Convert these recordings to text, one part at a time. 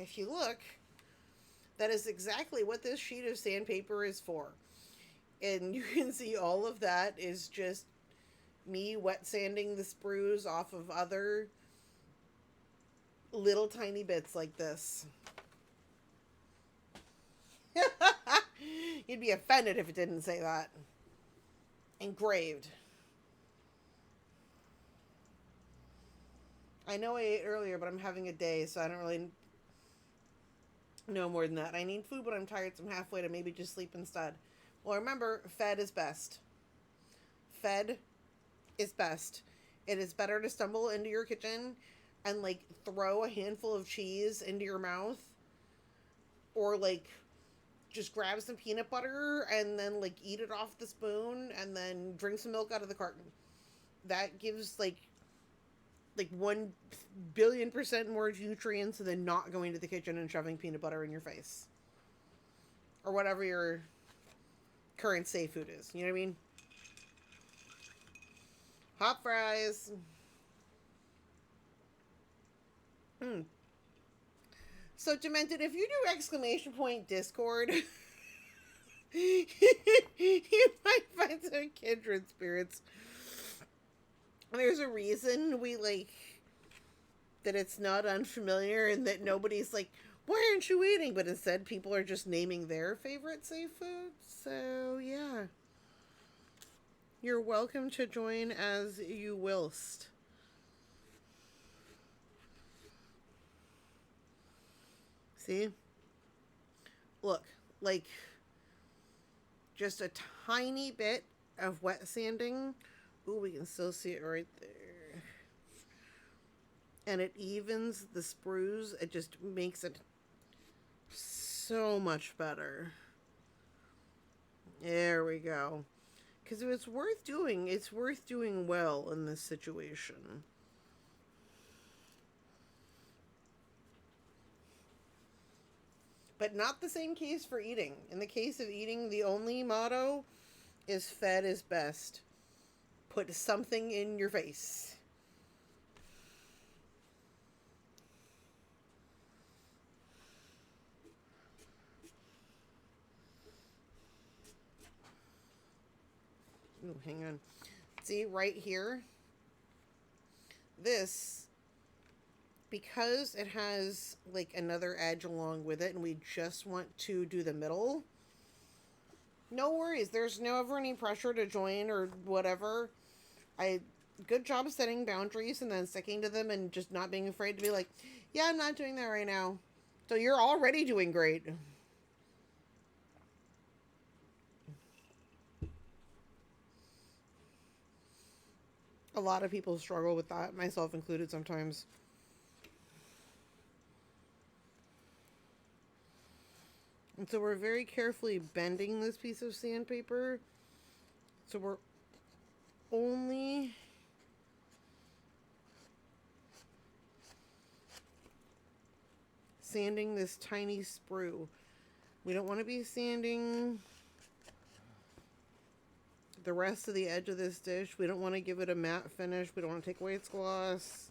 if you look, that is exactly what this sheet of sandpaper is for. And you can see all of that is just me wet sanding the sprues off of other little tiny bits like this. You'd be offended if it didn't say that. Engraved. I know I ate earlier, but I'm having a day, so I don't really know more than that. I need food, but I'm tired, so I'm halfway to maybe just sleep instead. Well, remember, fed is best. Fed is best. It is better to stumble into your kitchen and, like, throw a handful of cheese into your mouth, or, like, just grab some peanut butter and then, like, eat it off the spoon and then drink some milk out of the carton. That gives, like 1,000,000,000% more nutrients than not going to the kitchen and shoving peanut butter in your face. Or whatever your current safe food is. You know what I mean? Hot fries. So, Demented, if you do exclamation point Discord, you might find some kindred spirits. There's a reason we, like, that it's not unfamiliar and that nobody's like, why aren't you eating? But instead, people are just naming their favorite safe food. So, yeah. You're welcome to join as you willst. See? Look, like, just a tiny bit of wet sanding. Ooh, we can still see it right there. And it evens the sprues. It just makes it so much better. There we go. Because if it's worth doing well in this situation. But not the same case for eating. In the case of eating, the only motto is fed is best. Put something in your face. Ooh, hang on. See, right here, this, because it has, like, another edge along with it, and we just want to do the middle, no worries. There's never any pressure to join or whatever. Good job setting boundaries and then sticking to them and just not being afraid to be like, yeah, I'm not doing that right now. So you're already doing great. A lot of people struggle with that, myself included sometimes. And so we're very carefully bending this piece of sandpaper. So we're only sanding this tiny sprue. We don't want to be sanding the rest of the edge of this dish. We don't want to give it a matte finish. We don't want to take away its gloss.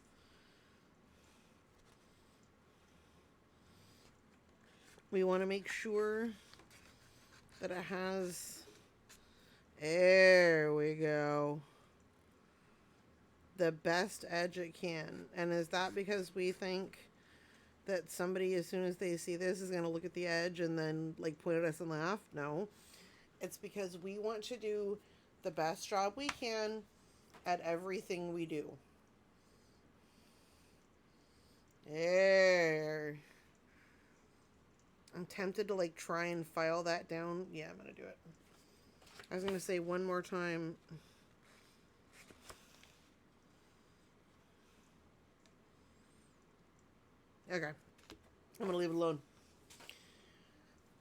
We want to make sure that it has, there we go, the best edge it can. And is that because we think that somebody, as soon as they see this, is going to look at the edge and then, like, point at us and laugh? No. It's because we want to do the best job we can at everything we do. There. I'm tempted to, like, try and file that down. Yeah, I'm going to do it. I was going to say one more time. Okay. I'm going to leave it alone.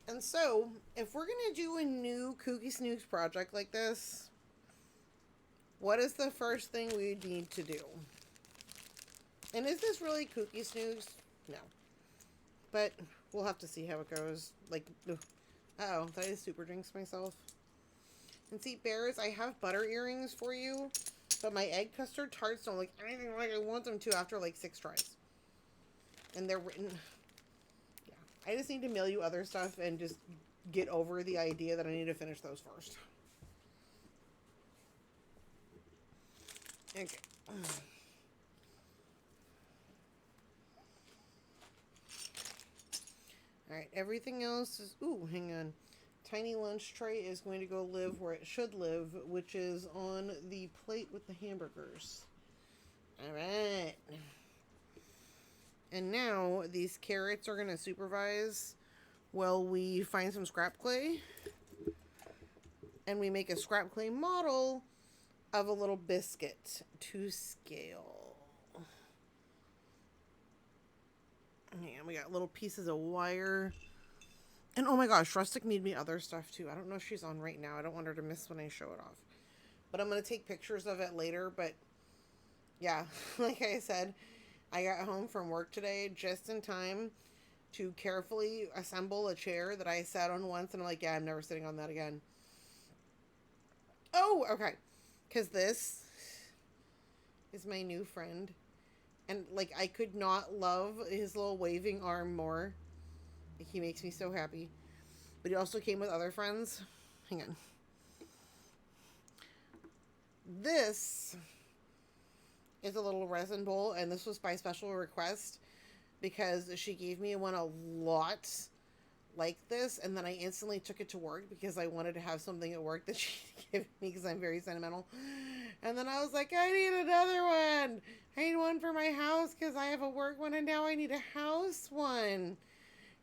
And so, if we're going to do a new Kooky Snooks project like this, what is the first thing we need to do? And is this really Kooky Snooks? No. But we'll have to see how it goes. Like, uh-oh, did I just super jinx myself? And see, bears, I have butter earrings for you, but my egg custard tarts don't look anything like I want them to after like 6 tries. And they're written... I just need to mail you other stuff and just get over the idea that I need to finish those first. Okay. Alright, everything else is... Ooh, hang on. Tiny lunch tray is going to go live where it should live, which is on the plate with the hamburgers. Alright. And now these carrots are going to supervise while we find some scrap clay. And we make a scrap clay model of a little biscuit to scale. Yeah, we got little pieces of wire. And oh my gosh, Rustic need me other stuff too. I don't know if she's on right now. I don't want her to miss when I show it off. But I'm going to take pictures of it later. But yeah, like I said, I got home from work today just in time to carefully assemble a chair that I sat on once. And I'm like, yeah, I'm never sitting on that again. Oh, okay. Because this is my new friend. And, like, I could not love his little waving arm more. He makes me so happy. But he also came with other friends. Hang on. This is a little resin bowl, and this was by special request because she gave me one a lot like this, and then I instantly took it to work because I wanted to have something at work that she gave me because I'm very sentimental. And then I was like, I need another one. I need one for my house because I have a work one, and now I need a house one.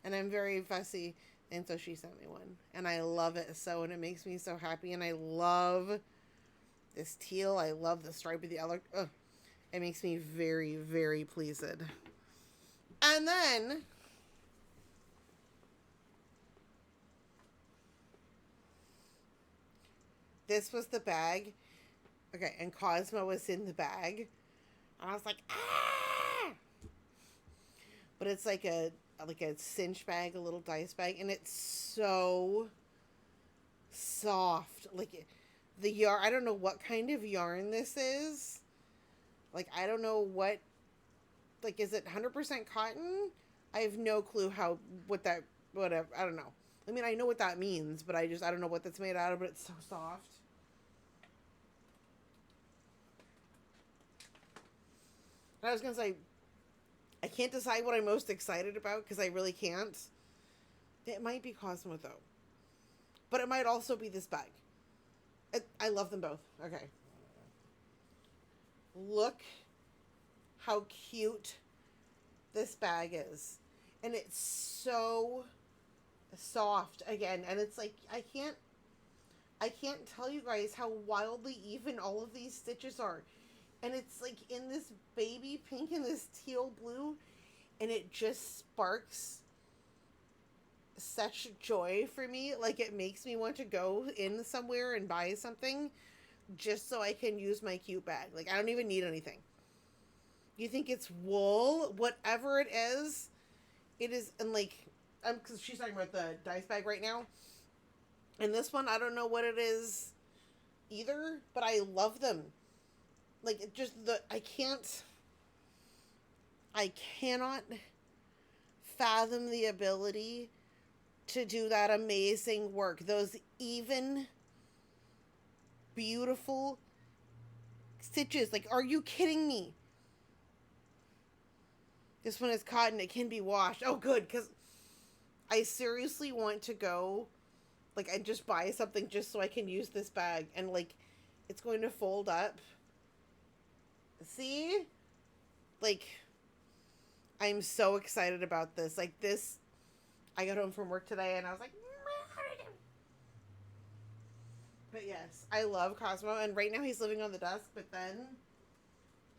And I'm very fussy, and so she sent me one. And I love it so, and it makes me so happy. And I love this teal. I love the stripe of the other. It makes me very, very pleased. And then this was the bag. Okay, and Cosmo was in the bag. And I was like, ah! But it's like a cinch bag, a little dice bag, and it's so soft. Like the yarn, I don't know what kind of yarn this is. Like I don't know what. Like is it 100% cotton? I have no clue whatever. I don't know. I mean, I know what that means, but I don't know what that's made out of. But it's so soft. I was gonna say, I can't decide what I'm most excited about because I really can't. It might be Cosmo though, but it might also be this bag. I love them both. Okay. Look how cute this bag is, and it's so soft again, and it's like I can't tell you guys how wildly even all of these stitches are. And it's like in this baby pink and this teal blue. And it just sparks such joy for me. Like it makes me want to go in somewhere and buy something just so I can use my cute bag. Like I don't even need anything. You think it's wool? Whatever it is. And like, because she's talking about the dice bag right now. And this one, I don't know what it is either. But I love them. Like, it just, I cannot fathom the ability to do that amazing work. Those even, beautiful stitches. Like, are you kidding me? This one is cotton. It can be washed. Oh, good, because I seriously want to go, like, and just buy something just so I can use this bag. And, like, it's going to fold up. See? Like, I'm so excited about this. Like, this, I got home from work today and I was like, but yes, I love Cosmo. And right now he's living on the desk, but then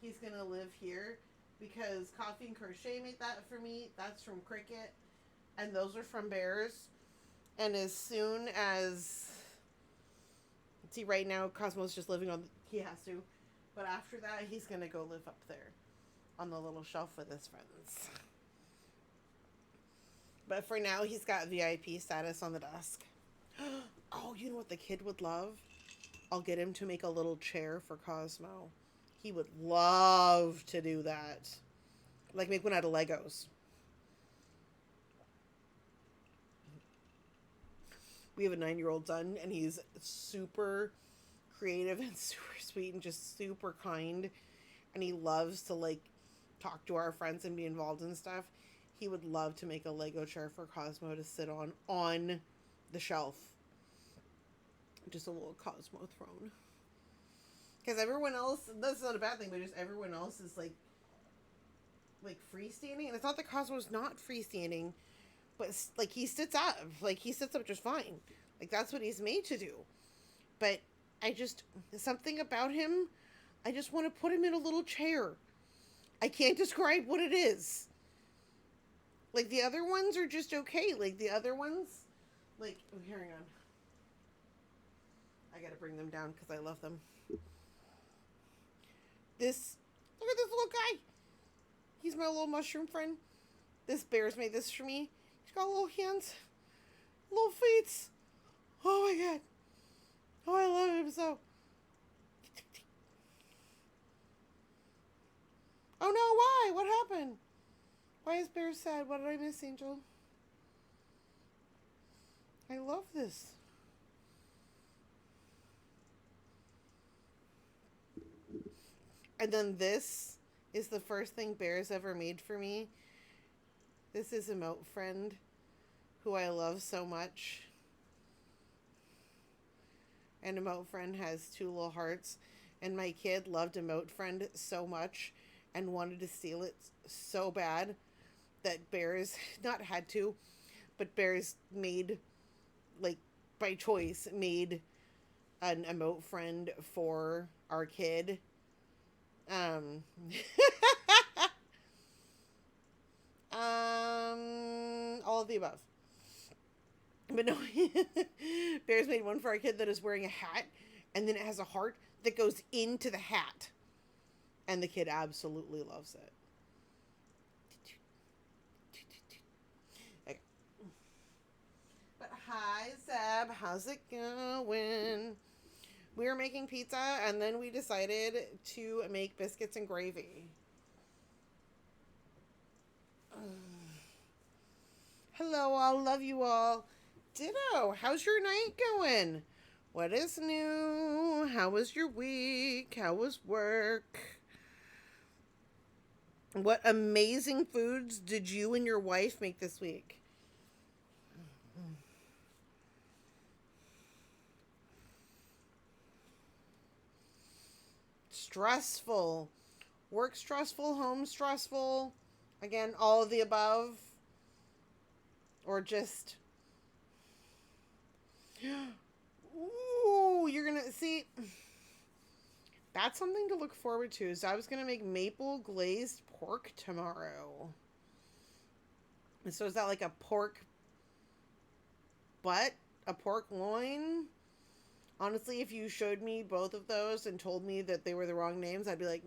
he's going to live here because Coffee and Crochet made that for me. That's from Cricket. And those are from Bears. And as soon as, see, right now Cosmo's just living on, he has to. But after that, he's going to go live up there on the little shelf with his friends. But for now, he's got VIP status on the desk. Oh, you know what the kid would love? I'll get him to make a little chair for Cosmo. He would love to do that. Like make one out of Legos. We have a 9-year-old son, and he's super creative and super sweet and just super kind. And he loves to, like, talk to our friends and be involved in stuff. He would love to make a Lego chair for Cosmo to sit on the shelf. Just a little Cosmo throne. Because everyone else, that's not a bad thing, but just everyone else is like freestanding. And it's not that Cosmo's not freestanding, but like he sits up. Like he sits up just fine. Like that's what he's made to do. But something about him, I just want to put him in a little chair. I can't describe what it is. Like the other ones are just okay. Like the other ones, like, oh, hang on. I gotta bring them down because I love them. Look at this little guy. He's my little mushroom friend. This bear's made this for me. He's got little hands, little feet. Oh my god. Oh, I love him so. Oh no, why? What happened? Why is Bear sad? What did I miss, Angel? I love this. And then this is the first thing Bear's ever made for me. This is Emote Friend, who I love so much. And Emote Friend has 2 little hearts. And my kid loved Emote Friend so much and wanted to steal it so bad that Bear's not had to, but Bear's made, like, by choice, made an Emote Friend for our kid. All of the above. But no, Bear's made one for our kid that is wearing a hat, and then it has a heart that goes into the hat. And the kid absolutely loves it. Okay. But hi, Zeb. How's it going? We were making pizza, and then we decided to make biscuits and gravy. Hello, all. Love you all. Ditto. How's your night going? What is new? How was your week? How was work? What amazing foods did you and your wife make this week? Stressful. Work stressful, home stressful. Again, all of the above. Or just... Ooh, you're gonna... See... That's something to look forward to. So I was going to make maple glazed pork tomorrow. And so is that like a pork butt? A pork loin? Honestly, if you showed me both of those and told me that they were the wrong names, I'd be like...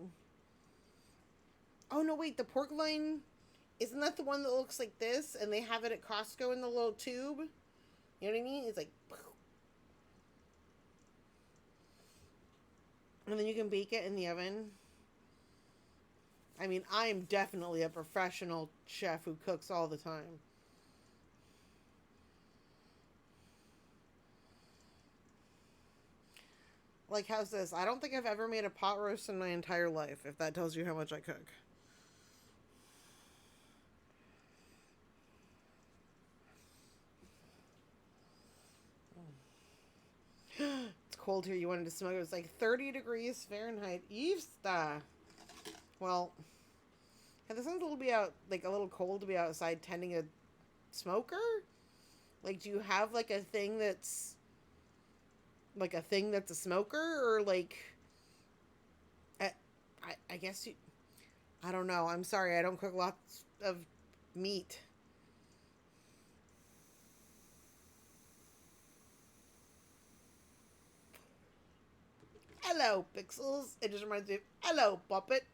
Oh, no, wait. The pork loin... Isn't that the one that looks like this? And they have it at Costco in the little tube? You know what I mean? It's like... And then you can bake it in the oven. I mean, I am definitely a professional chef who cooks all the time. Like, how's this? I don't think I've ever made a pot roast in my entire life, if that tells you how much I cook. It's cold here. You wanted to smoke. It was like 30 degrees Fahrenheit. Eavesta. Well, yeah, this one's a little cold to be outside tending a smoker. Like, do you have like a thing that's a smoker, or like, I guess you, I don't know. I'm sorry. I don't cook lots of meat. Hello, Pixels. It just reminds me of, hello, Puppet.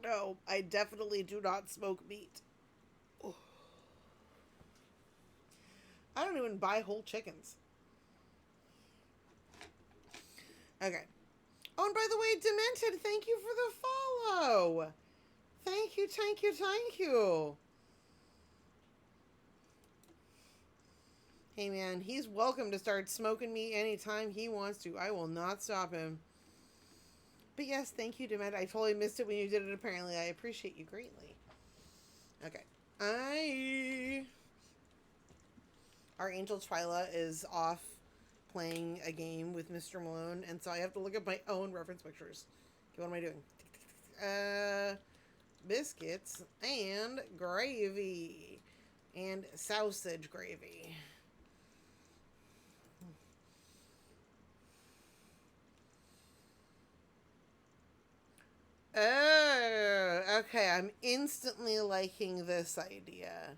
No, I definitely do not smoke meat. I don't even buy whole chickens. Okay. Oh, and by the way, Demented, thank you for the Oh, thank you, thank you, thank you. Hey man, he's welcome to start smoking me anytime he wants to. I will not stop him. But yes, thank you, Demet. I totally missed it when you did it, apparently. I appreciate you greatly. Okay. Our angel Twyla is off playing a game with Mr. Malone, and so I have to look at my own reference pictures. Okay, what am I doing? Biscuits and gravy. And sausage gravy. Oh, okay. I'm instantly liking this idea.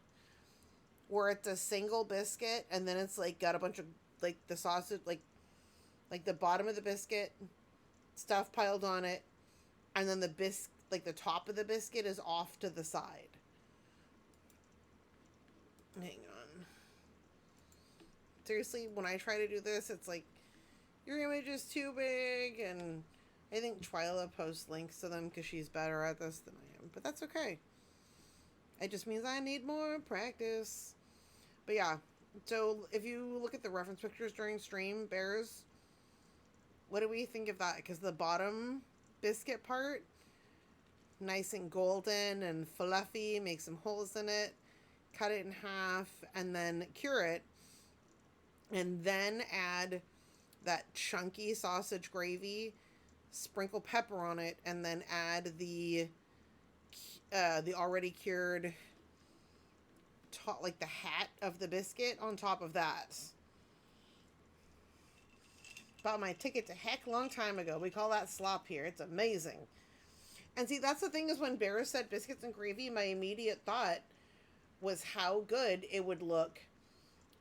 Where it's a single biscuit and then it's like got a bunch of like the sausage like the bottom of the biscuit stuff piled on it, and then like the top of the biscuit is off to the side. Hang on. Seriously, when I try to do this, it's like your image is too big, and I think Twyla posts links to them because she's better at this than I am. But that's okay. It just means I need more practice. But yeah, so if you look at the reference pictures during stream, bears, what do we think of that? Because the bottom biscuit part, nice and golden and fluffy, make some holes in it, cut it in half, and then cure it, and then add that chunky sausage gravy, sprinkle pepper on it, and then add the already cured like the hat of the biscuit on top of that. Bought my ticket to heck long time ago. We call that slop here. It's amazing. And see, that's the thing, is when Barris said biscuits and gravy, my immediate thought was how good it would look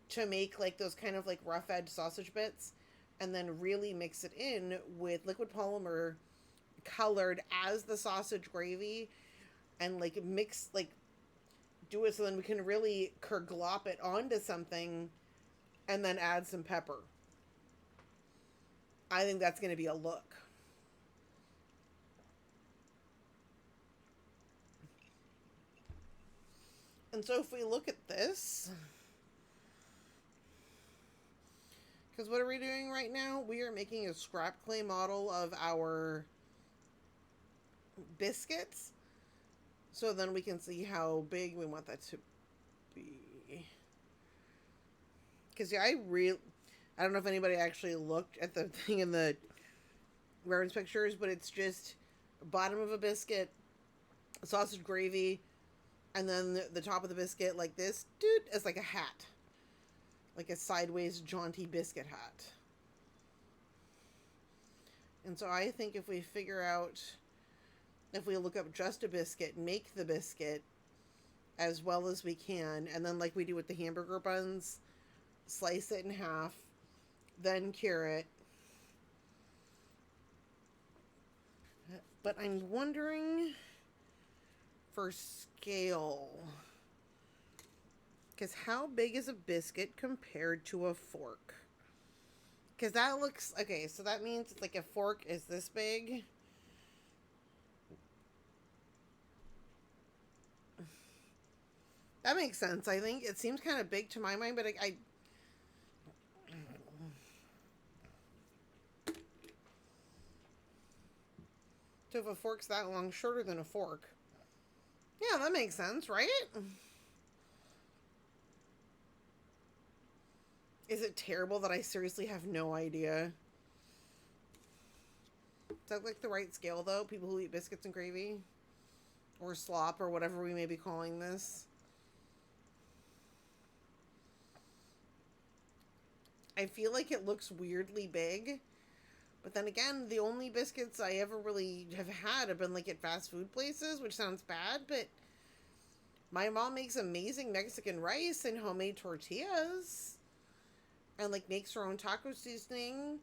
to make like those kind of like rough edge sausage bits and then really mix it in with liquid polymer colored as the sausage gravy and like mix, like do it so then we can really kerglop it onto something and then add some pepper. I think that's going to be a look. And so if we look at this, because what are we doing right now? We are making a scrap clay model of our biscuits. So then we can see how big we want that to be. Because yeah, I don't know if anybody actually looked at the thing in the reference pictures, but it's just bottom of a biscuit, sausage gravy, and then the top of the biscuit like this, dude, is like a hat. Like a sideways jaunty biscuit hat. And so I think if we figure out, if we look up just a biscuit, make the biscuit as well as we can, and then like we do with the hamburger buns, slice it in half, then cure it. But I'm wondering for scale, because how big is a biscuit compared to a fork? Because that looks, okay, so that means it's like a fork is this big. That makes sense, I think. It seems kind of big to my mind, but I so if a fork's that long, shorter than a fork. Yeah, that makes sense, right? Is it terrible that I seriously have no idea? Is that like the right scale, though? People who eat biscuits and gravy? Or slop, or whatever we may be calling this. I feel like it looks weirdly big. But then again, the only biscuits I ever really have had have been like at fast food places, which sounds bad, but my mom makes amazing Mexican rice and homemade tortillas. And like makes her own taco seasoning,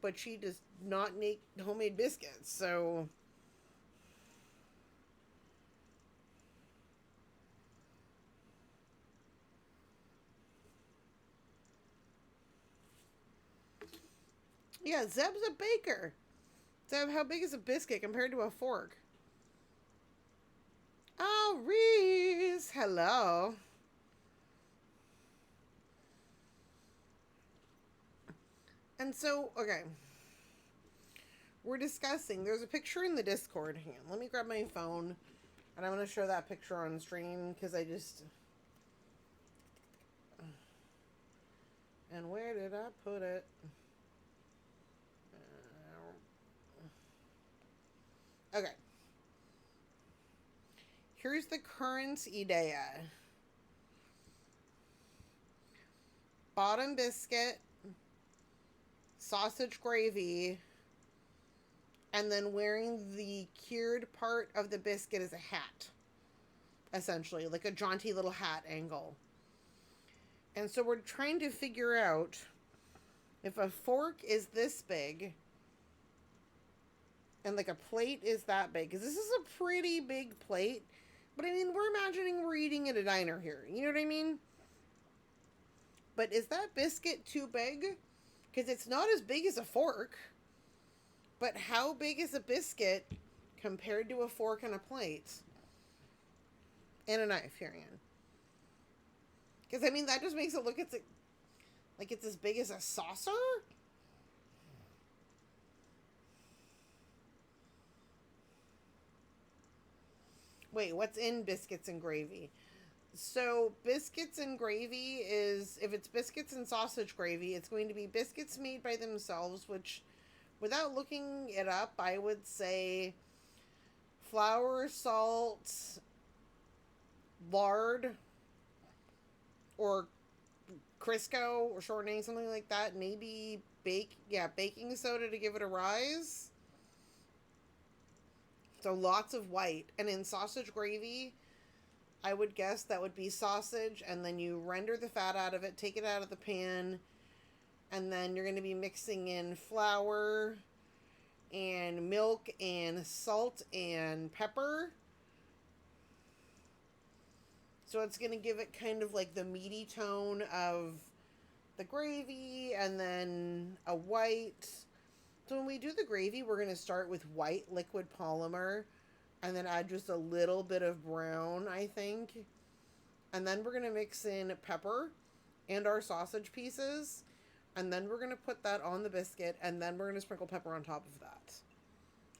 but she does not make homemade biscuits, so yeah, Zeb's a baker. Zeb, how big is a biscuit compared to a fork? Oh, Reese. Hello. And so, okay. We're discussing. There's a picture in the Discord. Hang on. Let me grab my phone. And I'm going to show that picture on stream because I just. And where did I put it? Okay. Here's the current idea: bottom biscuit, sausage gravy, and then wearing the cured part of the biscuit as a hat. Essentially, like a jaunty little hat angle. And so we're trying to figure out if a fork is this big and like a plate is that big, because this is a pretty big plate. But I mean, we're imagining we're eating at a diner here. You know what I mean? But is that biscuit too big? Because it's not as big as a fork. But how big is a biscuit compared to a fork and a plate? And a knife, here again. Because I mean, that just makes it look like it's as big as a saucer? Wait, what's in biscuits and gravy? So, biscuits and gravy is, if it's biscuits and sausage gravy, it's going to be biscuits made by themselves, which, without looking it up, I would say flour, salt, lard, or Crisco, or shortening, something like that. Maybe baking soda to give it a rise. So lots of white. And in sausage gravy, I would guess that would be sausage, and then you render the fat out of it, take it out of the pan, and then you're going to be mixing in flour and milk and salt and pepper. So it's going to give it kind of like the meaty tone of the gravy, and then a white. So when we do the gravy, we're going to start with white liquid polymer and then add just a little bit of brown, I think. And then we're going to mix in pepper and our sausage pieces. And then we're going to put that on the biscuit, and then we're going to sprinkle pepper on top of that,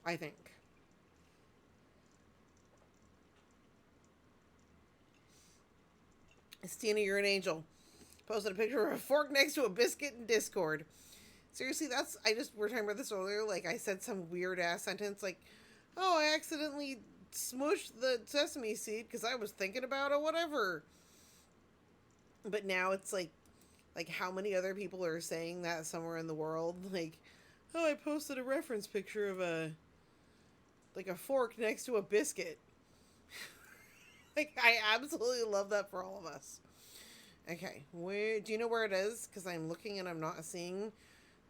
I think. Stina, you're an angel. Posted a picture of a fork next to a biscuit in Discord. Seriously, we're talking about this earlier. Like, I said some weird ass sentence like, oh, I accidentally smushed the sesame seed because I was thinking about it, whatever. But now it's like how many other people are saying that somewhere in the world? Like, oh, I posted a reference picture of a fork next to a biscuit. Like, I absolutely love that for all of us. Okay, do you know where it is? Because I'm looking and I'm not seeing.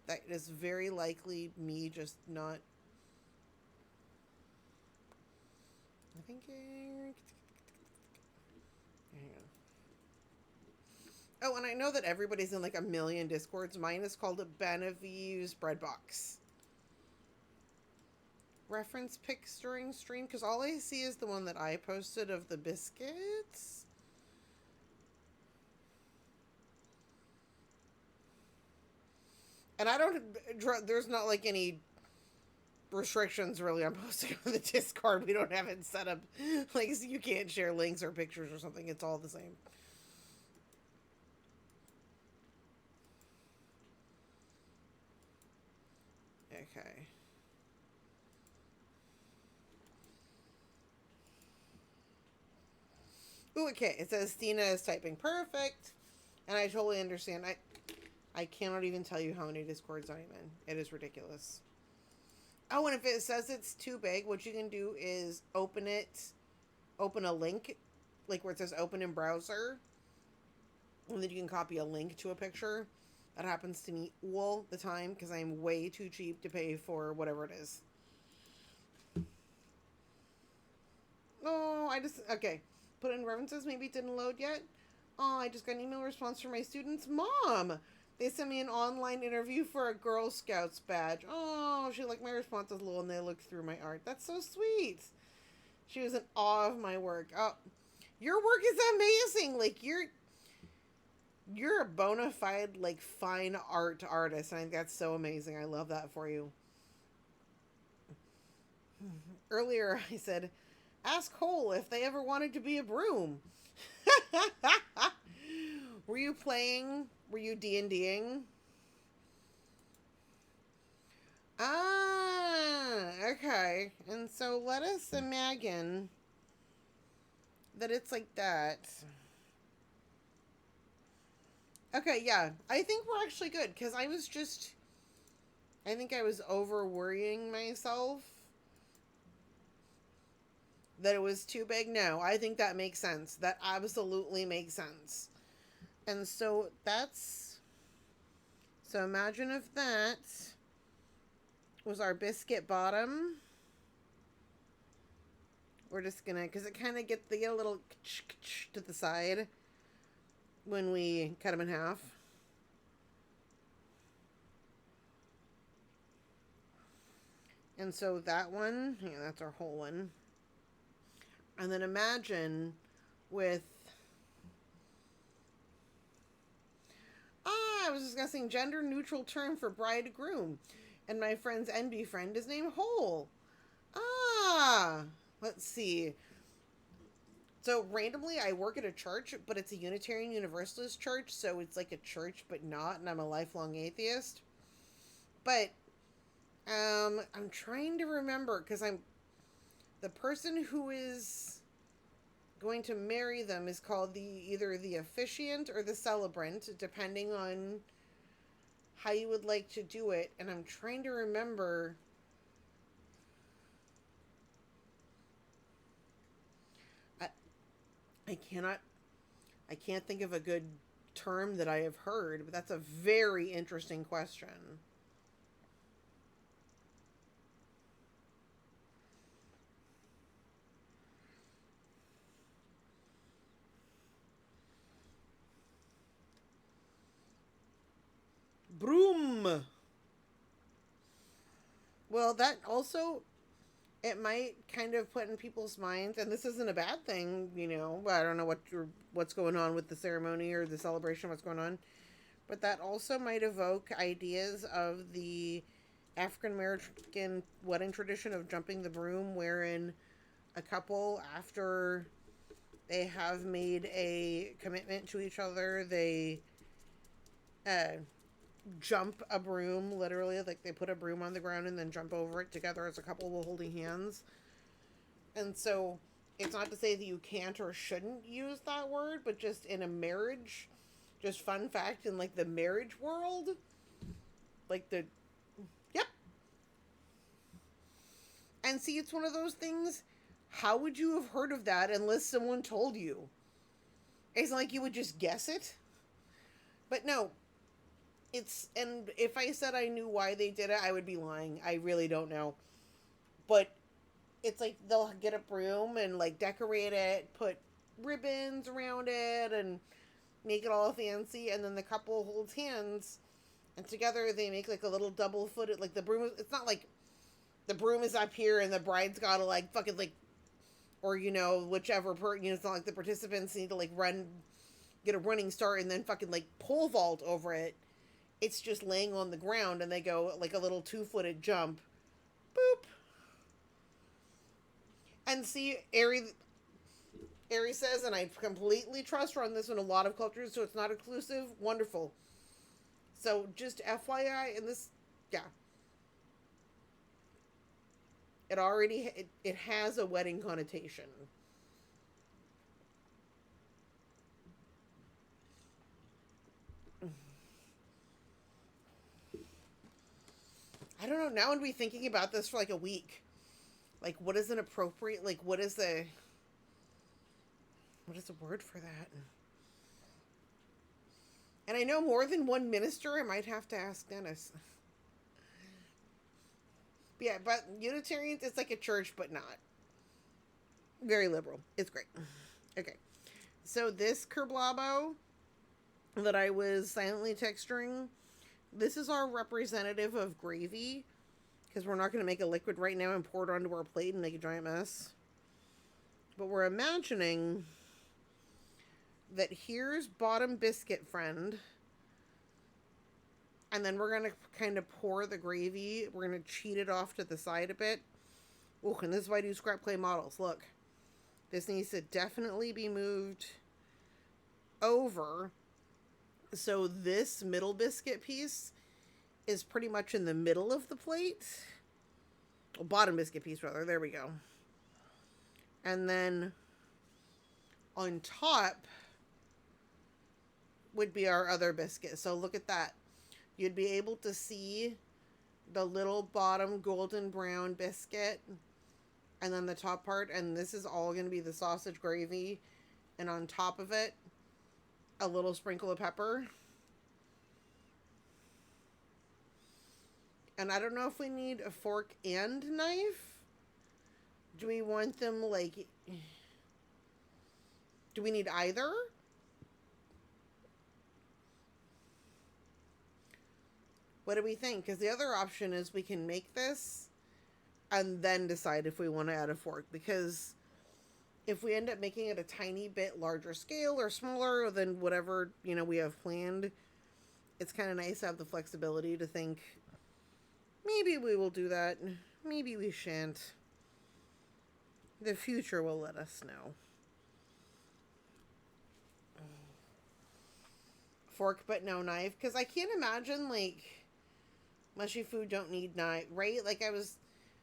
That is very likely me just not. I think. Hang on. Oh, and I know that everybody's in like a million Discords. Mine is called a Benevieve's Bread Box. Reference pics during stream, because all I see is the one that I posted of the biscuits. And I don't, there's not like any restrictions really on posting on the Discord. We don't have it set up like so you can't share links or pictures or something. It's all the same. Okay. Ooh, okay. It says Stina is typing perfect. And I totally understand. I cannot even tell you how many Discords I'm in. It is ridiculous. Oh, and if it says it's too big, what you can do is open a link, like where it says open in browser, and then you can copy a link to a picture. That happens to me all the time because I'm way too cheap to pay for whatever it is. Oh, okay. Put in references, maybe it didn't load yet. Oh, I just got an email response from my student's mom. They sent me an online interview for a Girl Scouts badge. Oh, she liked my responses a little and they looked through my art. That's so sweet. She was in awe of my work. Oh, your work is amazing. Like you're a bona fide like fine art artist. And I think that's so amazing. I love that for you. Earlier I said, ask Cole if they ever wanted to be a broom. Were you playing? Were you D&Ding? Ah, okay. And so let us imagine that it's like that. Okay, yeah. I think we're actually good because I think I was over worrying myself that it was too big. No, I think that makes sense. That absolutely makes sense. And so so imagine if that was our biscuit bottom. We're just gonna, because it kind of they get a little to the side when we cut them in half. And so that one, yeah, that's our whole one. And then imagine with, I was discussing gender neutral term for bride groom. And my friend's NB friend is named Hole. Let's see. So randomly, I work at a church, but it's a Unitarian Universalist church, so it's like a church, but not, and I'm a lifelong atheist. But I'm trying to remember because the person who is going to marry them is called either the officiant or the celebrant, depending on how you would like to do it. And I'm trying to remember. I can't think of a good term that I have heard, but that's a very interesting question. Broom. Well, that also, it might kind of put in people's minds, and this isn't a bad thing, I don't know what's going on with the ceremony or the celebration, what's going on, but that also might evoke ideas of the African American wedding tradition of jumping the broom, wherein a couple, after they have made a commitment to each other, they uh, jump a broom, literally, like they put a broom on the ground and then jump over it together as a couple while holding hands. And so it's not to say that you can't or shouldn't use that word, but just in a marriage, just fun fact, in like the marriage world, like yep. And see, it's one of those things, how would you have heard of that unless someone told you? It's not like you would just guess it. But no, and if I said I knew why they did it, I would be lying. I really don't know. But it's like they'll get a broom and like decorate it, put ribbons around it, and make it all fancy, and then the couple holds hands, and together they make like a little double footed, like the broom. It's not like the broom is up here and the bride's gotta like fucking like, or whichever it's not like the participants need to like get a running start and then fucking like pole vault over it. It's just laying on the ground and they go like a little 2-footed jump. Boop. And see, Ari says, and I completely trust her on this in a lot of cultures, so it's not exclusive. Wonderful. So just FYI, in this, yeah. It has a wedding connotation. I don't know. Now I'm be thinking about this for like a week. Like, what is an appropriate? Like, what is the word for that? And I know more than one minister. I might have to ask Dennis. But yeah, but Unitarians, it's like a church, but not. Very liberal. It's great. Okay. So this kerblabo that I was silently texturing, this is our representative of gravy, because we're not going to make a liquid right now and pour it onto our plate and make a giant mess. But we're imagining that here's bottom biscuit friend. And then we're going to kind of pour the gravy. We're going to cheat it off to the side a bit. Oh, and this is why I do scrap clay models. Look. This needs to definitely be moved over. So this middle biscuit piece is pretty much in the middle of the plate. Well, bottom biscuit piece, rather. There we go. And then on top would be our other biscuit. So look at that. You'd be able to see the little bottom golden brown biscuit and then the top part. And this is all going to be the sausage gravy. And on top of it, a little sprinkle of pepper. And I don't know if we need a fork and knife. Do we want them like... Do we need either? What do we think? Because the other option is we can make this and then decide if we want to add a fork. Because if we end up making it a tiny bit larger scale or smaller than whatever, you know, we have planned, it's kind of nice to have the flexibility to think, maybe we will do that. Maybe we shan't. The future will let us know. Fork but no knife. Because I can't imagine, like... mushy food don't need knife, right? Like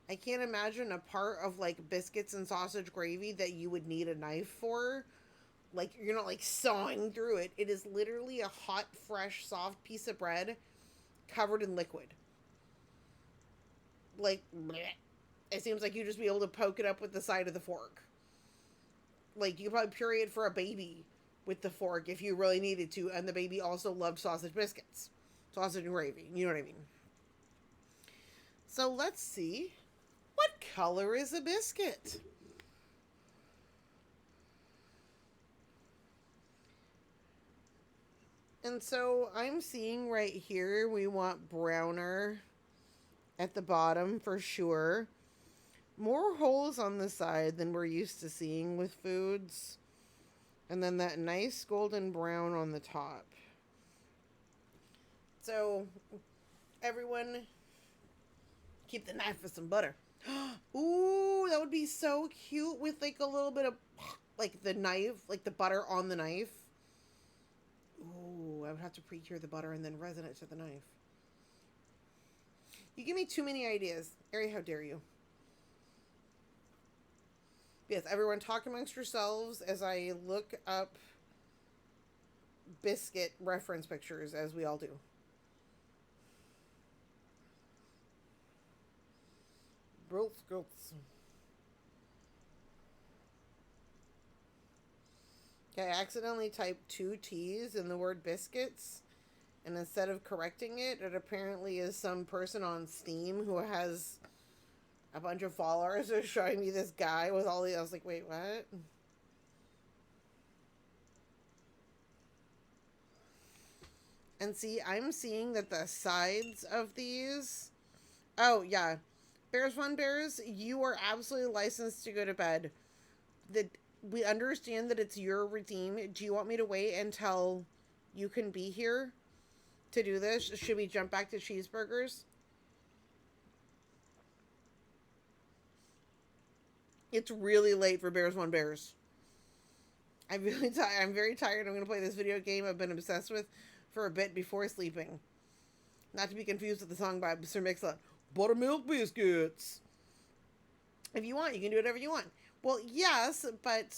I can't imagine a part of like biscuits and sausage gravy that you would need a knife for. Like you're not like sawing through it. It is literally a hot, fresh, soft piece of bread covered in liquid. Like, bleh. It seems like you'd just be able to poke it up with the side of the fork. Like you could probably puree it for a baby with the fork if you really needed to, and the baby also loved sausage biscuits. Sausage and gravy, you know what I mean? So let's see, what color is a biscuit? And so I'm seeing right here, we want browner at the bottom for sure. More holes on the side than we're used to seeing with foods. And then that nice golden brown on the top. So everyone... keep the knife with some butter. Ooh, that would be so cute with like a little bit of like the knife, like the butter on the knife. Ooh, I would have to pre-cure the butter and then resin it to the knife. You give me too many ideas. Ari, how dare you? Yes, everyone talk amongst yourselves as I look up biscuit reference pictures, as we all do. Okay, I accidentally typed 2 T's in the word biscuits, and instead of correcting it, it apparently is some person on Steam who has a bunch of followers who are showing me this guy with all the... I was like, wait, what? And see, I'm seeing that the sides of these... Oh, yeah. Bears Fun Bears, you are absolutely licensed to go to bed. We understand that it's your routine. Do you want me to wait until you can be here to do this? Should we jump back to cheeseburgers? It's really late for Bears Fun Bears. I'm very tired. I'm going to play this video game I've been obsessed with for a bit before sleeping. Not to be confused with the song by Mr. Mix-a-Lot. Buttermilk biscuits. If you want, you can do whatever you want. Well, yes, but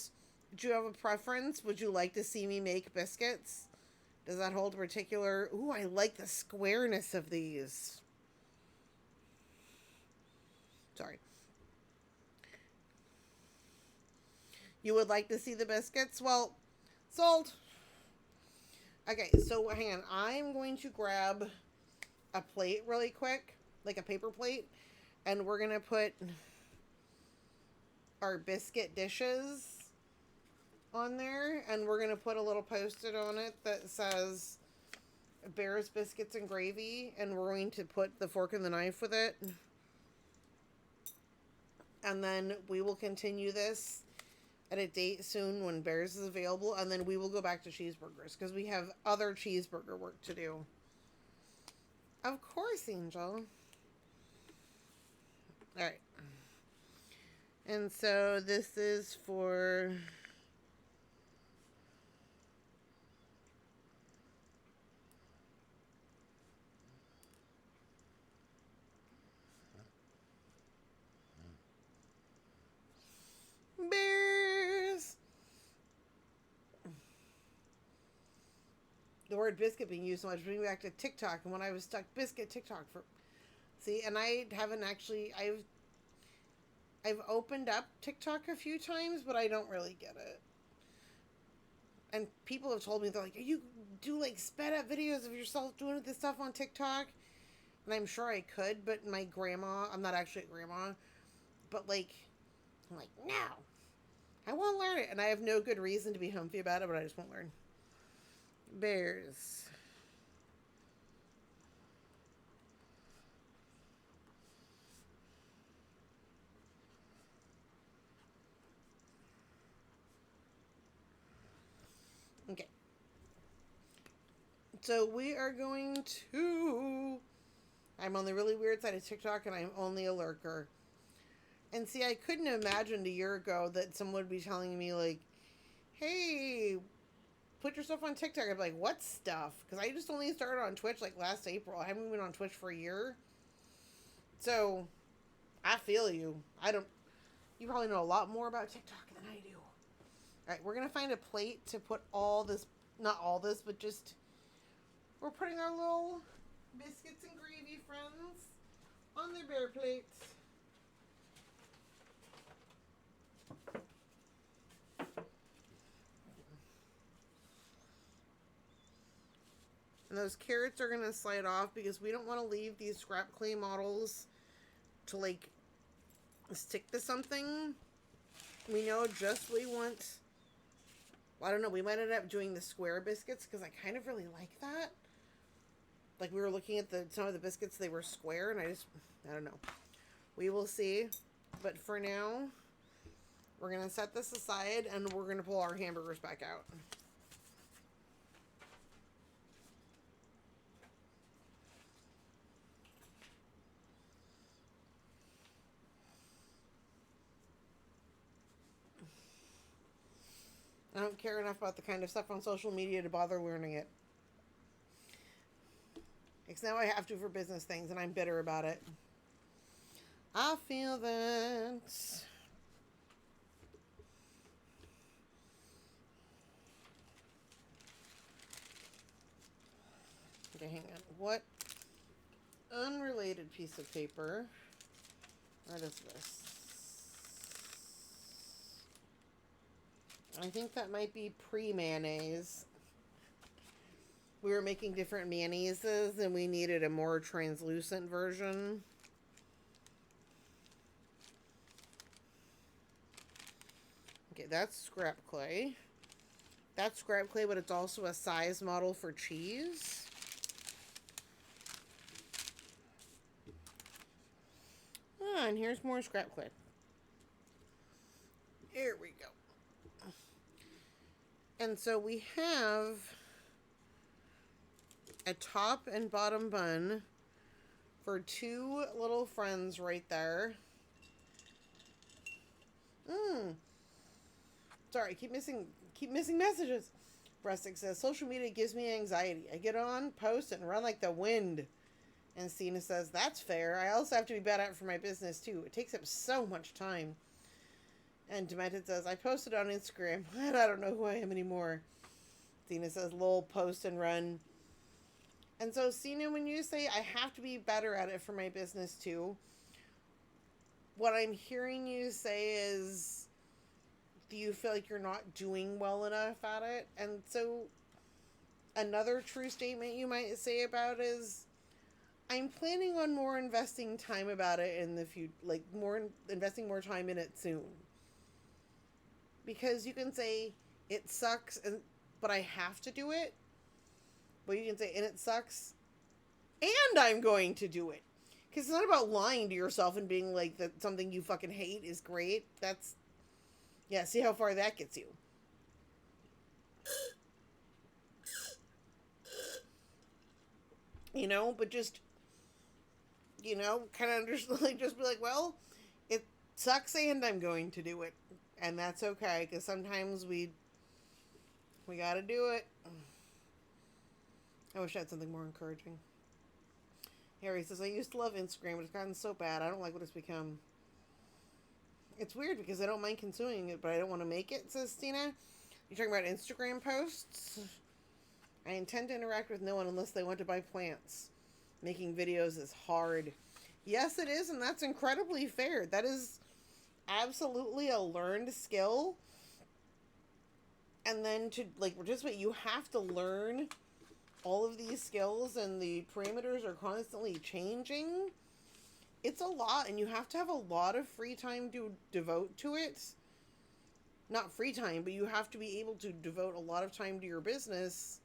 do you have a preference? Would you like to see me make biscuits? Does that hold a particular... Ooh, I like the squareness of these. Sorry. You would like to see the biscuits? Well, sold. Okay, so hang on. I'm going to grab a plate really quick. Like a paper plate, and we're gonna put our biscuit dishes on there, and we're gonna put a little post-it on it that says Bears Biscuits and Gravy, and we're going to put the fork and the knife with it, and then we will continue this at a date soon when Bears is available, and then we will go back to cheeseburgers because we have other cheeseburger work to do. Of course, Angel. All right. And so this is for Bears. The word biscuit being used so much brings me back to TikTok, and when I was stuck, biscuit TikTok for. See, and I haven't actually. I've opened up TikTok a few times, but I don't really get it. And people have told me, they're like, you do like sped up videos of yourself doing this stuff on TikTok? And I'm sure I could, but my grandma, I'm not actually a grandma, but like, I'm like, no, I won't learn it. And I have no good reason to be humpy about it, but I just won't learn. Bears. Okay. So we are going to. I'm on the really weird side of TikTok, and I'm only a lurker. And see, I couldn't have imagined a year ago that someone would be telling me, like, hey, put yourself on TikTok. I'd be like, what stuff? Because I just only started on Twitch, like, last April. I haven't been on Twitch for a year. So, I feel you. You probably know a lot more about TikTok than I do. Alright, we're going to find a plate to put all this, not all this, but just, we're putting our little biscuits and gravy friends on their bear plates. And those carrots are going to slide off because we don't want to leave these scrap clay models to, like, stick to something. We know just we want. Well, I don't know. We might end up doing the square biscuits because I kind of really like that. Like, we were looking at some of the biscuits, they were square, and I don't know. We will see. But for now, we're going to set this aside, and we're going to pull our hamburgers back out. I don't care enough about the kind of stuff on social media to bother learning it. Because now I have to for business things, and I'm bitter about it. I feel that. Okay, hang on. What unrelated piece of paper? What is this? I think that might be pre-mayonnaise. We were making different mayonnaises and we needed a more translucent version. Okay, that's scrap clay. That's scrap clay, but it's also a size model for cheese. Ah, and here's more scrap clay. Here we go. And so we have a top and bottom bun for two little friends right there. Sorry, keep missing messages. Rustic says, social media gives me anxiety. I get on, post, and run like the wind. And Cena says, that's fair. I also have to be bad at it for my business, too. It takes up so much time. And Demented says, I posted on Instagram, and I don't know who I am anymore. Cena says, lol, post and run. And so, Cena, when you say, I have to be better at it for my business, too, what I'm hearing you say is, do you feel like you're not doing well enough at it? And so, another true statement you might say about is, I'm planning on more investing time about it in the future, like investing more time in it soon. Because you can say, it sucks, but I have to do it. But you can say, and it sucks, and I'm going to do it. Because it's not about lying to yourself and being like that something you fucking hate is great. That's Yeah, see how far that gets you. But just, kind of understand, like, just be like, well, it sucks and I'm going to do it. And that's okay, because sometimes we got to do it. I wish I had something more encouraging. Harry says, I used to love Instagram, but it's gotten so bad. I don't like what it's become. It's weird because I don't mind consuming it, but I don't want to make it, says Stina. You're talking about Instagram posts? I intend to interact with no one unless they want to buy plants. Making videos is hard. Yes, it is, and that's incredibly fair. That is absolutely a learned skill. And then to, like, participate, you have to learn all of these skills, and the parameters are constantly changing. It's a lot, and you have to have a lot of free time to devote to it. Not free time, but you have to be able to devote a lot of time to your business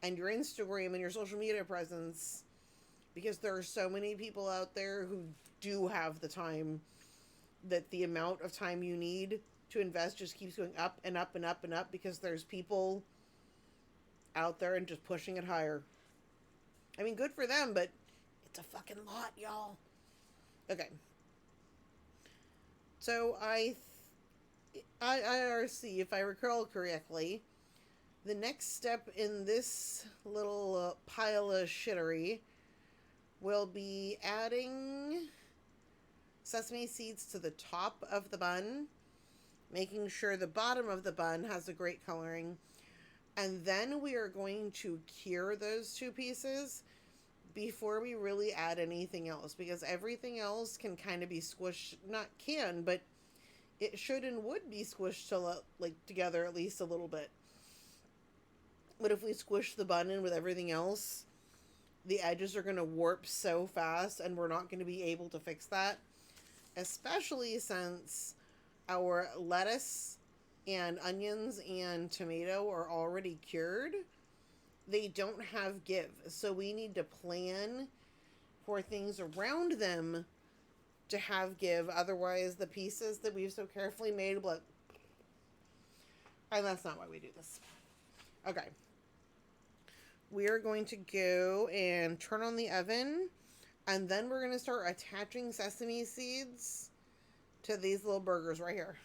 and your Instagram and your social media presence, because there are so many people out there who do have the time, that the amount of time you need to invest just keeps going up and up and up and up, because there's people out there and just pushing it higher. I mean, good for them, but it's a fucking lot, y'all. Okay. So IRC, if I recall correctly, the next step in this little pile of shittery will be adding sesame seeds to the top of the bun, making sure the bottom of the bun has a great coloring, and then we are going to cure those two pieces before we really add anything else, because everything else can kind of be squished, not can, but it should and would be squished to like together at least a little bit. But if we squish the bun in with everything else, the edges are going to warp so fast, and we're not going to be able to fix that, especially since our lettuce and onions and tomato are already cured. They don't have give, so we need to plan for things around them to have give. Otherwise, the pieces that we've so carefully made will, and that's not why we do this. Okay. We are going to go and turn on the oven, and then we're going to start attaching sesame seeds to these little burgers right here.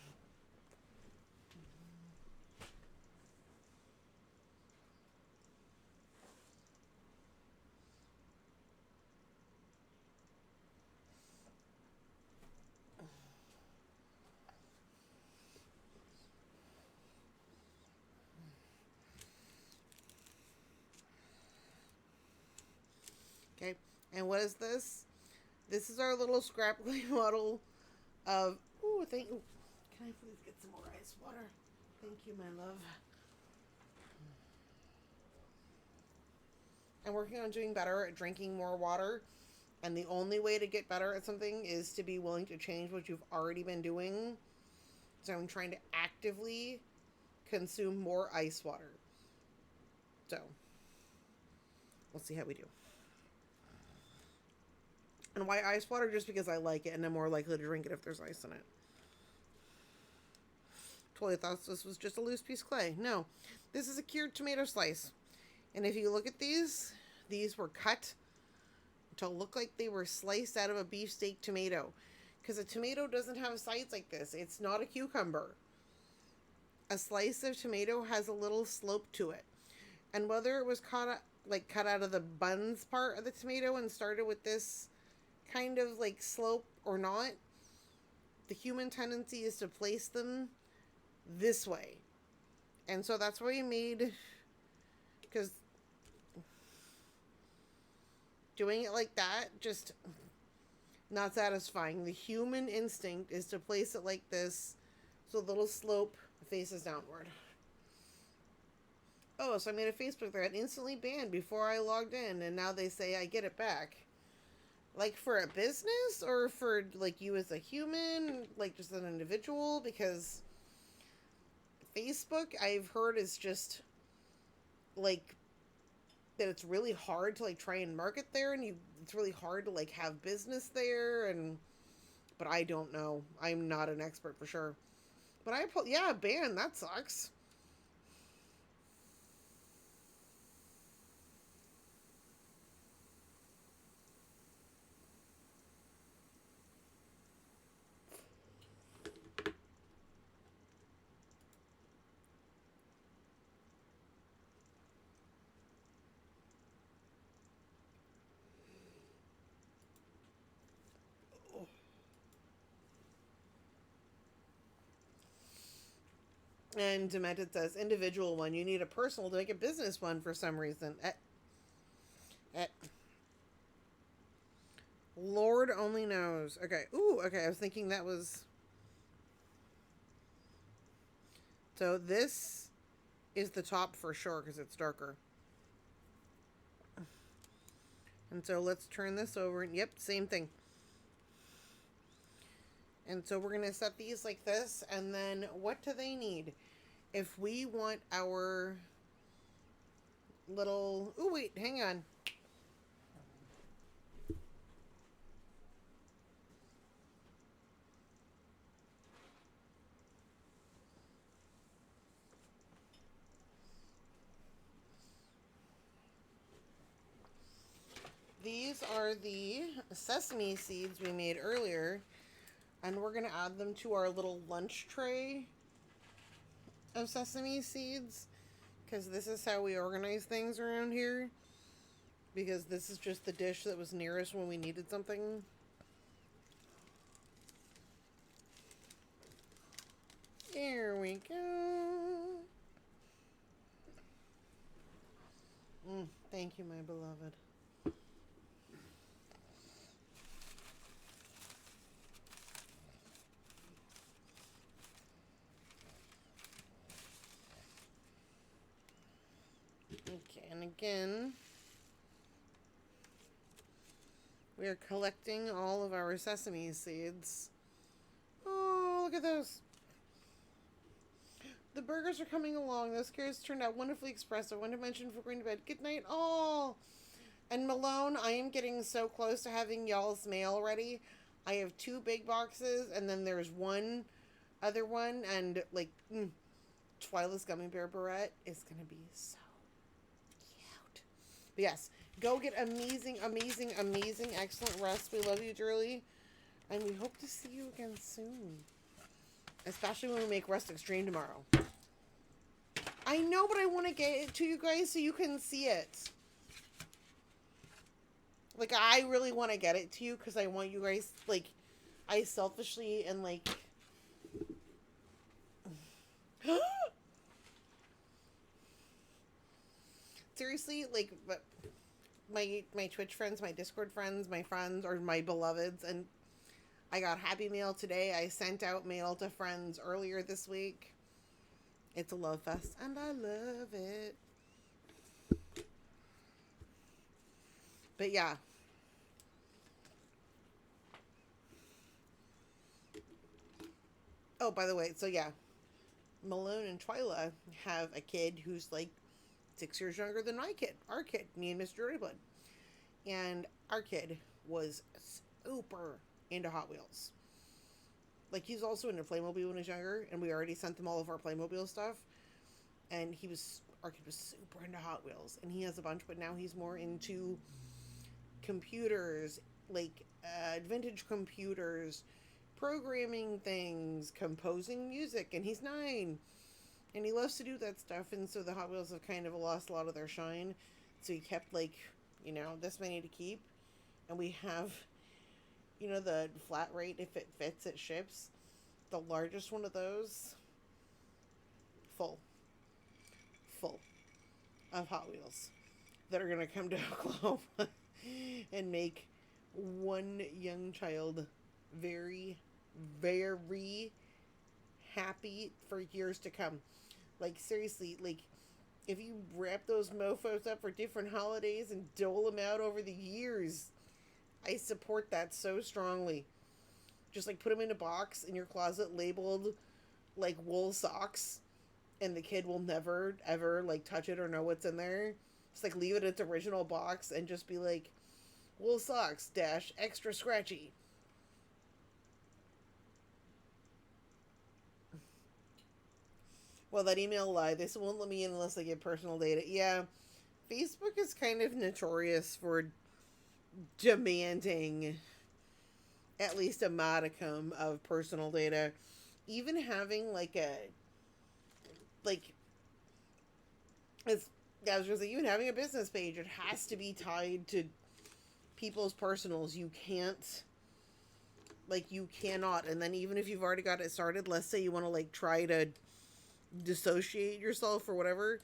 Okay, and what is this? This is our little scrappy model of, ooh, thank you. Can I please get some more ice water? Thank you, my love. I'm working on doing better at drinking more water, and the only way to get better at something is to be willing to change what you've already been doing. So I'm trying to actively consume more ice water. So, we'll see how we do. And why ice water? Just because I like it, and I'm more likely to drink it if there's ice in it. Totally thought this was just a loose piece of clay. No, this is a cured tomato slice. And if you look at these were cut to look like they were sliced out of a beefsteak tomato. Because a tomato doesn't have sides like this. It's not a cucumber. A slice of tomato has a little slope to it. And whether it was cut out of the buns part of the tomato and started with this kind of like slope or not, the human tendency is to place them this way. And so that's why we made, because doing it like that, just not satisfying. The human instinct is to place it like this, so the little slope faces downward. Oh, so I made a Facebook thread instantly banned before I logged in, and now they say I get it back. Like, for a business, or for, like, you as a human, like, just an individual? Because Facebook, I've heard, is just, like, that it's really hard to, like, try and market there, and it's really hard to, like, have business there, but I don't know. I'm not an expert for sure. But I pulled, yeah, banned. That sucks. And Demented says, individual one. You need a personal to make a business one for some reason. Eh. Lord only knows. Okay. Ooh, okay. I was thinking that was. So this is the top for sure because it's darker. And so let's turn this over. And yep, same thing. And so we're going to set these like this. And then what do they need? If we want our little... Oh, wait, hang on. These are the sesame seeds we made earlier. And we're going to add them to our little lunch tray of sesame seeds. Because this is how we organize things around here. Because this is just the dish that was nearest when we needed something. Here we go. Thank you, my beloved. Okay, and again, we are collecting all of our sesame seeds. Oh, look at those. The burgers are coming along. Those scares turned out wonderfully expressive. One dimension for going to bed. Good night, all. And Malone, I am getting so close to having y'all's mail ready. I have 2 big boxes, and then there's one other one, and like, Twilight's Gummy Bear Barrette is going to be so cute. But yes, go get amazing, amazing, amazing, excellent rest. We love you dearly, and we hope to see you again soon. Especially when we make Rest Extreme tomorrow. I know, but I want to get it to you guys so you can see it. Like, I really want to get it to you because I want you guys, like, I selfishly and, like... Seriously, like, my Twitch friends, my Discord friends, my friends, or my beloveds, and I got Happy Mail today. I sent out mail to friends earlier this week. It's a love fest, and I love it. But yeah. Oh, by the way, so yeah. Malone and Twyla have a kid who's like 6 years younger than my kid. Our kid, me and Mr. Dirtyblood. And our kid was super into Hot Wheels. Like, he's also into Playmobil when he was younger, and we already sent them all of our Playmobil stuff. And our kid was super into Hot Wheels, and he has a bunch, but now he's more into computers, like vintage computers, programming things, composing music, and he's 9. And he loves to do that stuff, and so the Hot Wheels have kind of lost a lot of their shine. So he kept, like, this many to keep. And we have, the flat rate, if it fits, it ships. The largest one of those, full of Hot Wheels that are going to come to Oklahoma and make one young child very, very happy for years to come. Like, seriously, like, if you wrap those mofos up for different holidays and dole them out over the years, I support that so strongly. Just, like, put them in a box in your closet labeled, like, wool socks, and the kid will never, ever, like, touch it or know what's in there. Just, like, leave it in its original box and just be like, wool socks - extra scratchy. Well, that email lied. They still won't let me in unless I give personal data. Yeah, Facebook is kind of notorious for demanding at least a modicum of personal data. Even having like it's I was gonna say, even having a business page, it has to be tied to people's personals. You cannot. And then even if you've already got it started, let's say you want to like try to dissociate yourself or whatever,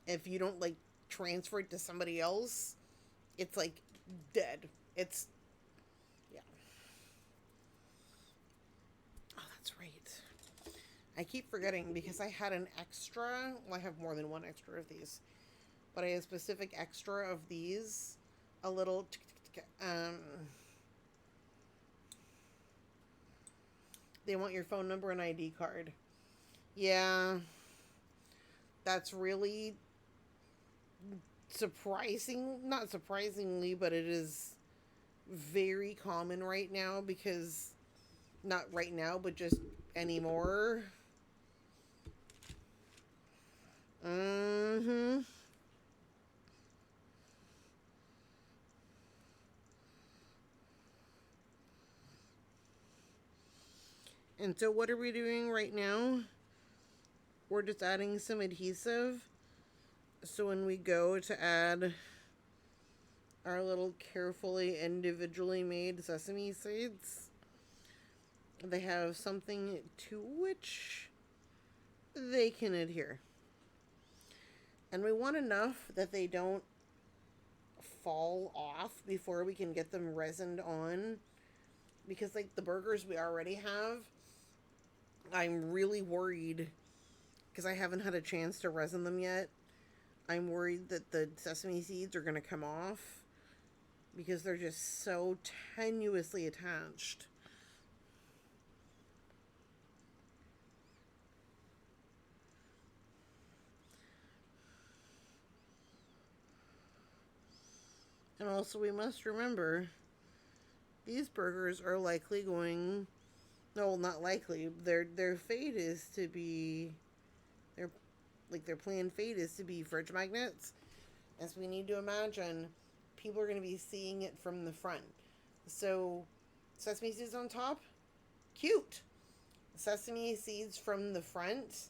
if you don't like transfer it to somebody else, it's like dead. It's yeah. Oh, that's right. I keep forgetting because I had an extra. Well, I have more than one extra of these, but I had a specific extra of these. A little. They want your phone number and ID card. Yeah, that's really surprising. Not surprisingly, but it is very common right now because not right now, but just anymore. Mm-hmm. And so what are we doing right now? We're just adding some adhesive. So when we go to add our little carefully individually made sesame seeds, they have something to which they can adhere. And we want enough that they don't fall off before we can get them resined on. Because like the burgers we already have, I'm really worried because I haven't had a chance to resin them yet. I'm worried that the sesame seeds are going to come off because they're just so tenuously attached. And also we must remember these burgers are likely going, no, not likely. Their fate is to be their their planned fate is to be fridge magnets. As we need to imagine, people are going to be seeing it from the front. So, sesame seeds on top, cute. Sesame seeds from the front,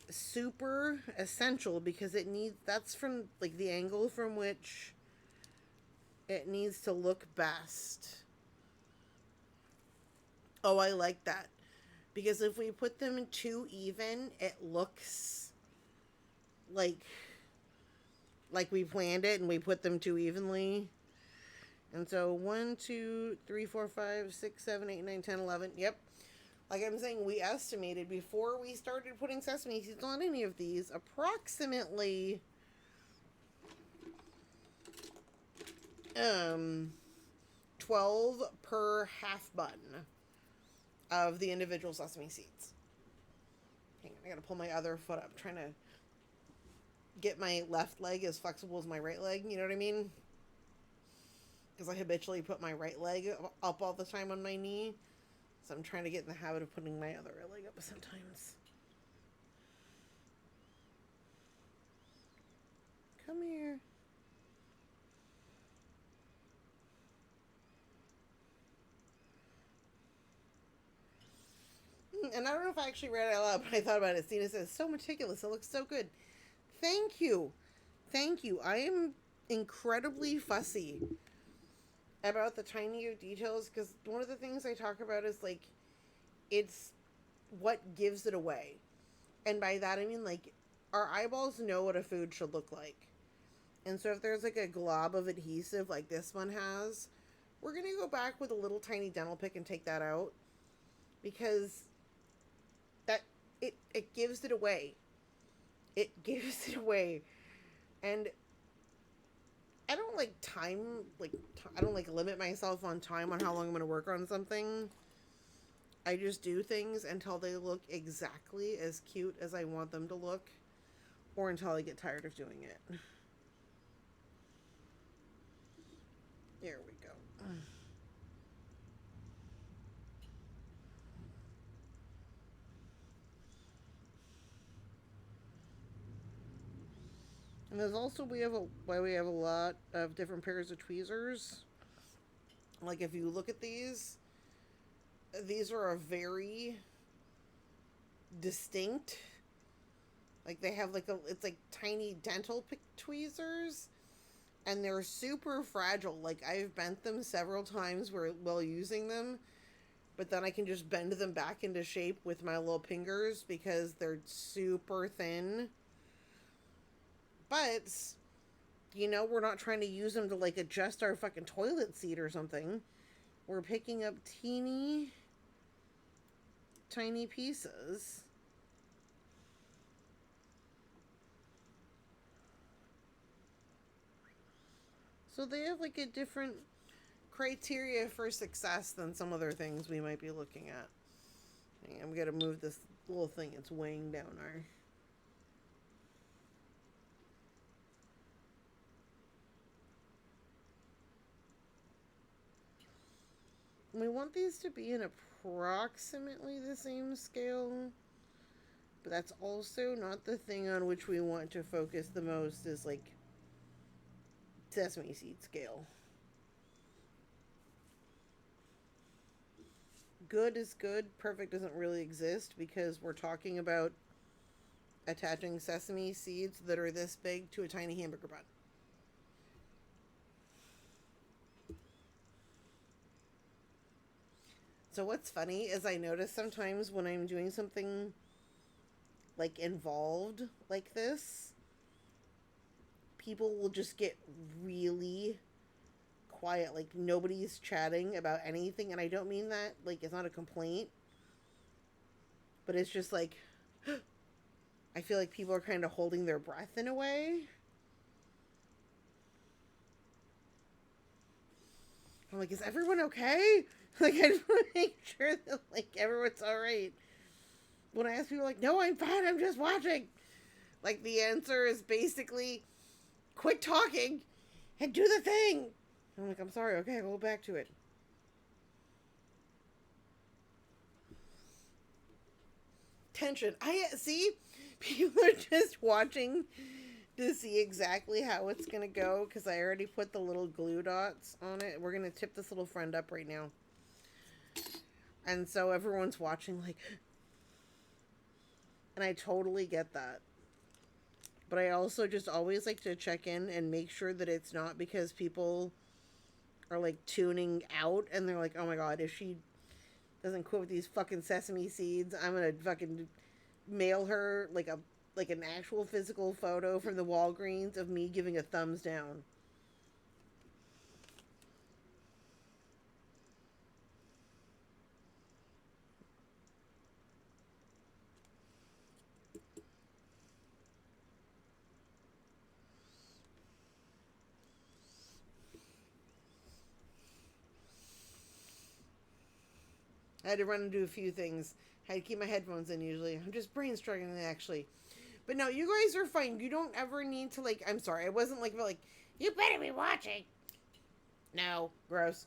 super essential because it needs, that's from like the angle from which it needs to look best. Oh, I like that. Because if we put them too even, it looks like we planned it and we put them too evenly. And so 1, 2, 3, 4, 5, 6, 7, 8, 9, 10, 11. Yep. Like I'm saying, we estimated before we started putting sesame seeds on any of these, approximately 12 per half bun of the individual sesame seeds. Hang on, I gotta pull my other foot up, trying to get my left leg as flexible as my right leg, you know what I mean? Because I habitually put my right leg up all the time on my knee. So I'm trying to get in the habit of putting my other leg up sometimes. Come here. And I don't know if I actually read it out loud, but I thought about it. Stina says, so meticulous. It looks so good. Thank you. Thank you. I am incredibly fussy about the tinier details because one of the things I talk about is like, it's what gives it away. And by that, I mean like, our eyeballs know what a food should look like. And so if there's like a glob of adhesive like this one has, we're going to go back with a little tiny dental pick and take that out because that it gives it away. It gives it away. And I don't like time, I don't like limit myself on time on how long I'm going to work on something. I just do things until they look exactly as cute as I want them to look or until I get tired of doing it. There we go. And there's also why we have a lot of different pairs of tweezers. Like if you look at these are a very distinct. Like they have it's like tiny dental tweezers, and they're super fragile. Like I've bent them several times while using them, but then I can just bend them back into shape with my little fingers because they're super thin. But, we're not trying to use them to like adjust our fucking toilet seat or something. We're picking up teeny, tiny pieces. So they have like a different criteria for success than some other things we might be looking at. I'm going to move this little thing. It's weighing down our... We want these to be in approximately the same scale, but that's also not the thing on which we want to focus the most, is like sesame seed scale. Good is good. Perfect doesn't really exist because we're talking about attaching sesame seeds that are this big to a tiny hamburger bun. So what's funny is I notice sometimes when I'm doing something like involved like this, people will just get really quiet. Like nobody's chatting about anything, and I don't mean that like it's not a complaint, but it's just like I feel like people are kind of holding their breath in a way. I'm like, is everyone okay? Like, I just want to make sure that, like, everyone's alright. When I ask people, like, no, I'm fine, I'm just watching. Like, the answer is basically, quit talking and do the thing. I'm like, I'm sorry, okay, we'll go back to it. Tension. See, people are just watching to see exactly how it's going to go because I already put the little glue dots on it. We're going to tip this little friend up right now. And so everyone's watching like... And I totally get that. But I also just always like to check in and make sure that it's not because people are like tuning out and they're like, oh my god, if she doesn't quit with these fucking sesame seeds, I'm going to fucking mail her like an actual physical photo from the Walgreens of me giving a thumbs down. I had to run and do a few things. I had to keep my headphones in usually. I'm just brain struggling actually. But no, you guys are fine. You don't ever need to like... I'm sorry. I wasn't like, you better be watching. No. Gross.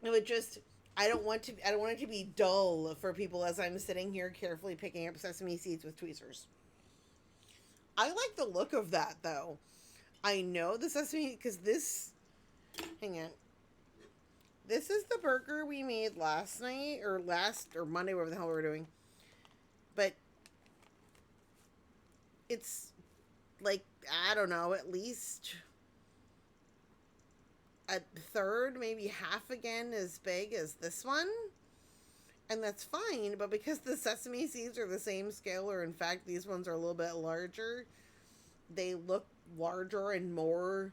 It would just... I don't want it to be dull for people as I'm sitting here carefully picking up sesame seeds with tweezers. I like the look of that though. I know the sesame... Because this... Hang on. This is the burger we made last night, or Monday, whatever the hell we were doing. But it's like, I don't know, at least a third, maybe half again as big as this one. And that's fine, but because the sesame seeds are the same scale, or in fact these ones are a little bit larger, they look larger and more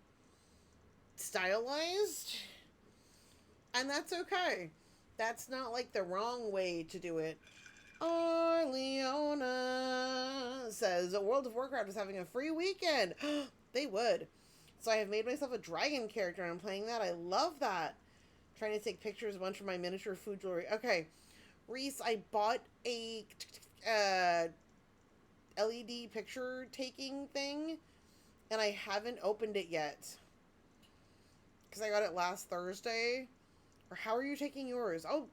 stylized. And that's okay. That's not like the wrong way to do it. Leona says World of Warcraft is having a free weekend. They would. So I have made myself a dragon character and I'm playing that. I love that. Trying to take pictures of a bunch of my miniature food jewelry. Okay. Reese, I bought a LED picture taking thing and I haven't opened it yet. Because I got it last Thursday. Or how are you taking yours? Oh,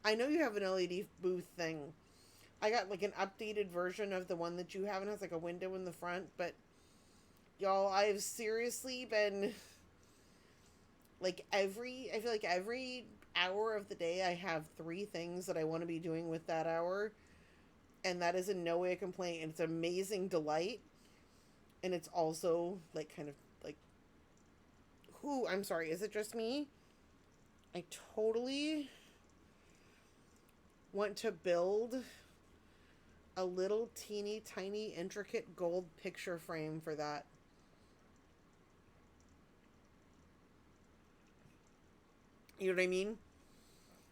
I know you have an LED booth thing. I got like an updated version of the one that you have and has like a window in the front, but Y'all, I've seriously been like I feel like every hour of the day I have three things that I want to be doing with that hour, and that is in no way a complaint, and it's amazing delight, and it's also like kind of like, who, I'm sorry, is it just me? I totally want to build a little teeny tiny intricate gold picture frame for that. You know what I mean?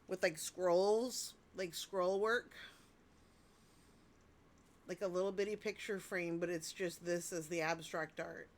With like scrolls, like scroll work, like a little bitty picture frame, but it's just this as the abstract art.